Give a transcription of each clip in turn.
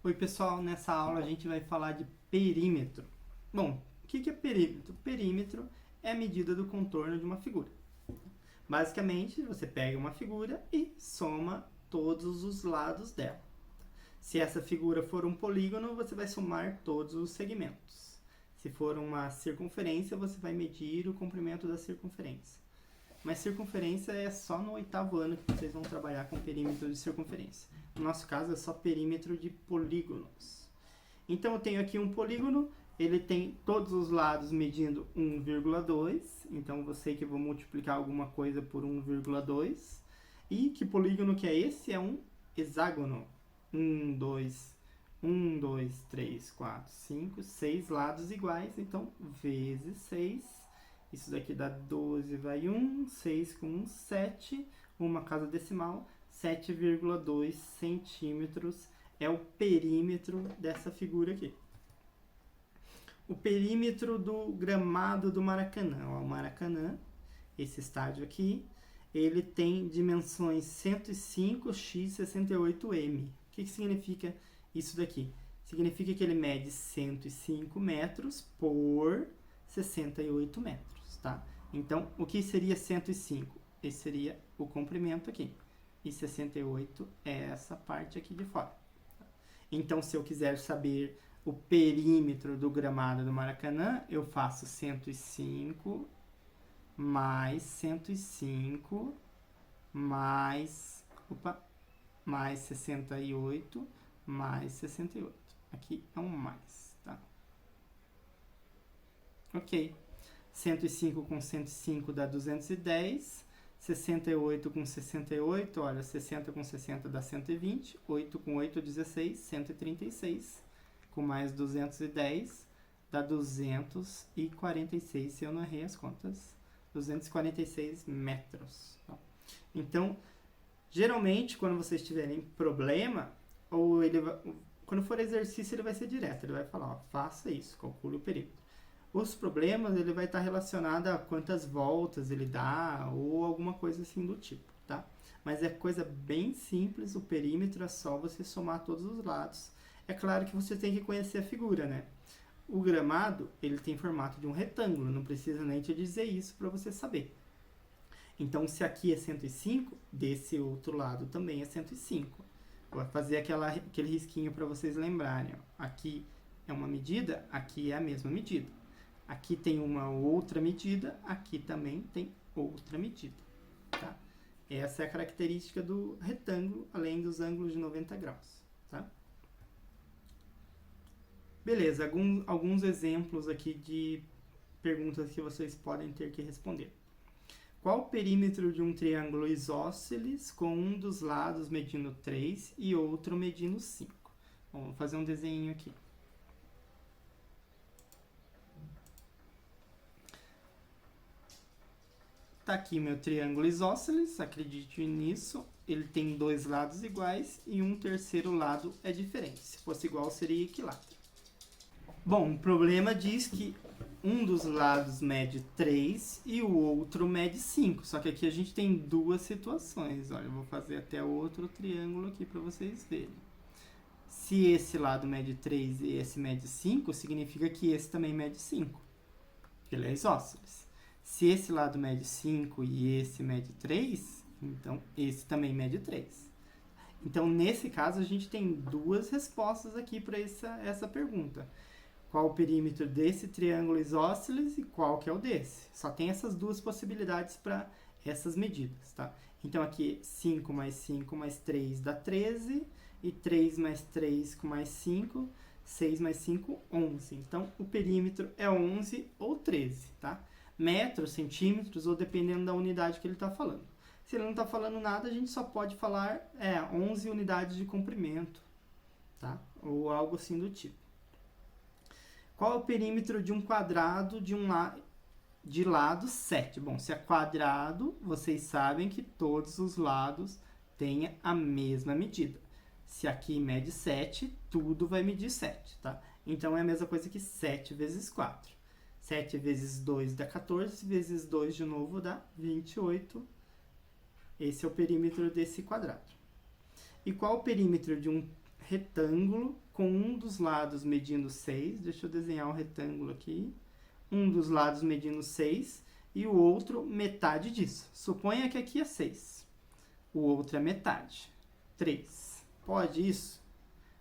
Oi pessoal, nessa aula a gente vai falar de perímetro. Bom, o que é perímetro? Perímetro é a medida do contorno de uma figura. Basicamente, você pega uma figura e soma todos os lados dela. Se essa figura for um polígono, você vai somar todos os segmentos. Se for uma circunferência, você vai medir o comprimento da circunferência. Mas circunferência é só no 8º ano que vocês vão trabalhar com perímetro de circunferência. No nosso caso é só perímetro de polígonos. Então eu tenho aqui um polígono, ele tem todos os lados medindo 1,2. Então eu sei que eu vou multiplicar alguma coisa por 1,2. E que polígono que é esse? É um hexágono. 1, 2, 3, 4, 5, 6 lados iguais. Então vezes 6. Isso daqui dá 12, vai 1, 6 com 1, 7, uma casa decimal, 7,2 centímetros é o perímetro dessa figura aqui. O perímetro do gramado do Maracanã. Ó, o Maracanã, esse estádio aqui, ele tem dimensões 105x68m. O que significa isso daqui? Significa que ele mede 105 metros por 68 metros. Tá? Então, o que seria 105? Esse seria o comprimento aqui. E 68 é essa parte aqui de fora. Então, se eu quiser saber o perímetro do gramado do Maracanã, eu faço 105 mais 105 mais 68 mais 68. Aqui é um mais, tá? Ok. 105 com 105 dá 210, 68 com 68, olha, 60 com 60 dá 120, 8 com 8, 16, 136, com mais 210 dá 246, se eu não errei as contas, 246 metros. Então, geralmente, quando vocês tiverem problema, ou quando for exercício, ele vai ser direto, ele vai falar, ó, faça isso, calcule o perímetro. Os problemas, ele vai estar relacionado a quantas voltas ele dá ou alguma coisa assim do tipo, tá? Mas é coisa bem simples, o perímetro é só você somar todos os lados. É claro que você tem que conhecer a figura, né? O gramado, ele tem formato de um retângulo, não precisa nem te dizer isso para você saber. Então, se aqui é 105, desse outro lado também é 105. Vou fazer aquele risquinho para vocês lembrarem. Ó. Aqui é uma medida, aqui é a mesma medida. Aqui tem uma outra medida, aqui também tem outra medida. Tá? Essa é a característica do retângulo, além dos ângulos de 90 graus. Tá? Beleza, alguns exemplos aqui de perguntas que vocês podem ter que responder. Qual o perímetro de um triângulo isósceles com um dos lados medindo 3 e outro medindo 5? Bom, vou fazer um desenho aqui. Tá aqui meu triângulo isósceles, acredite nisso. Ele tem dois lados iguais e um terceiro lado é diferente. Se fosse igual, seria equilátero. Bom, o problema diz que um dos lados mede 3 e o outro mede 5. Só que aqui a gente tem duas situações. Olha, eu vou fazer até outro triângulo aqui para vocês verem. Se esse lado mede 3 e esse mede 5, significa que esse também mede 5. Ele é isósceles. Se esse lado mede 5 e esse mede 3, então esse também mede 3. Então, nesse caso, a gente tem duas respostas aqui para essa pergunta. Qual o perímetro desse triângulo isósceles e qual que é o desse? Só tem essas duas possibilidades para essas medidas, tá? Então, aqui 5 mais 5 mais 3 dá 13, e 3 mais 3 com mais 5, 6 mais 5, 11. Então, o perímetro é 11 ou 13, tá? Metros, centímetros, ou dependendo da unidade que ele está falando. Se ele não está falando nada, a gente só pode falar 11 unidades de comprimento, tá? Ou algo assim do tipo. Qual é o perímetro de um quadrado de lado 7? Bom, se é quadrado, vocês sabem que todos os lados têm a mesma medida. Se aqui mede 7, tudo vai medir 7, tá? Então, é a mesma coisa que 7 vezes 4. 7 vezes 2 dá 14, vezes 2 de novo dá 28. Esse é o perímetro desse quadrado. E qual o perímetro de um retângulo com um dos lados medindo 6. Deixa eu desenhar um retângulo aqui. Um dos lados medindo 6 e o outro metade disso. Suponha que aqui é 6. O outro é metade. 3. Pode isso?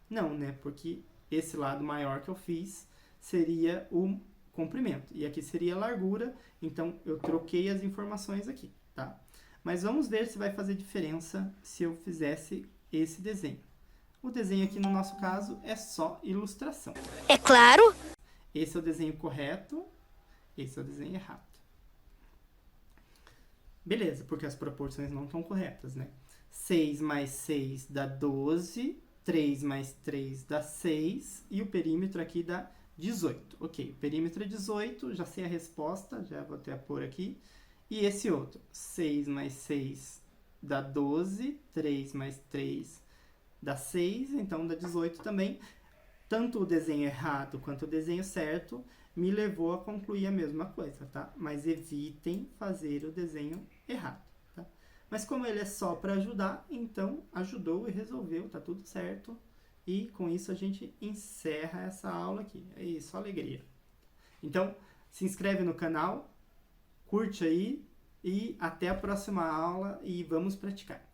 Não, né? Porque esse lado maior que eu fiz seria o comprimento. E aqui seria a largura. Então, eu troquei as informações aqui, tá? Mas vamos ver se vai fazer diferença se eu fizesse esse desenho. O desenho aqui, no nosso caso, é só ilustração. É claro. Esse é o desenho correto, esse é o desenho errado. Beleza, porque as proporções não estão corretas, né? 6 mais 6 dá 12, 3 mais 3 dá 6, e o perímetro aqui dá 18. Ok, o perímetro é 18, já sei a resposta, já vou até pôr aqui. E esse outro, 6 mais 6 dá 12, 3 mais 3 dá 6, então dá 18 também. Tanto o desenho errado quanto o desenho certo me levou a concluir a mesma coisa, tá? Mas evitem fazer o desenho errado, tá? Mas como ele é só para ajudar, então ajudou e resolveu, tá tudo certo. E com isso a gente encerra essa aula aqui. É isso, alegria. Então, se inscreve no canal, curte aí e até a próxima aula e vamos praticar.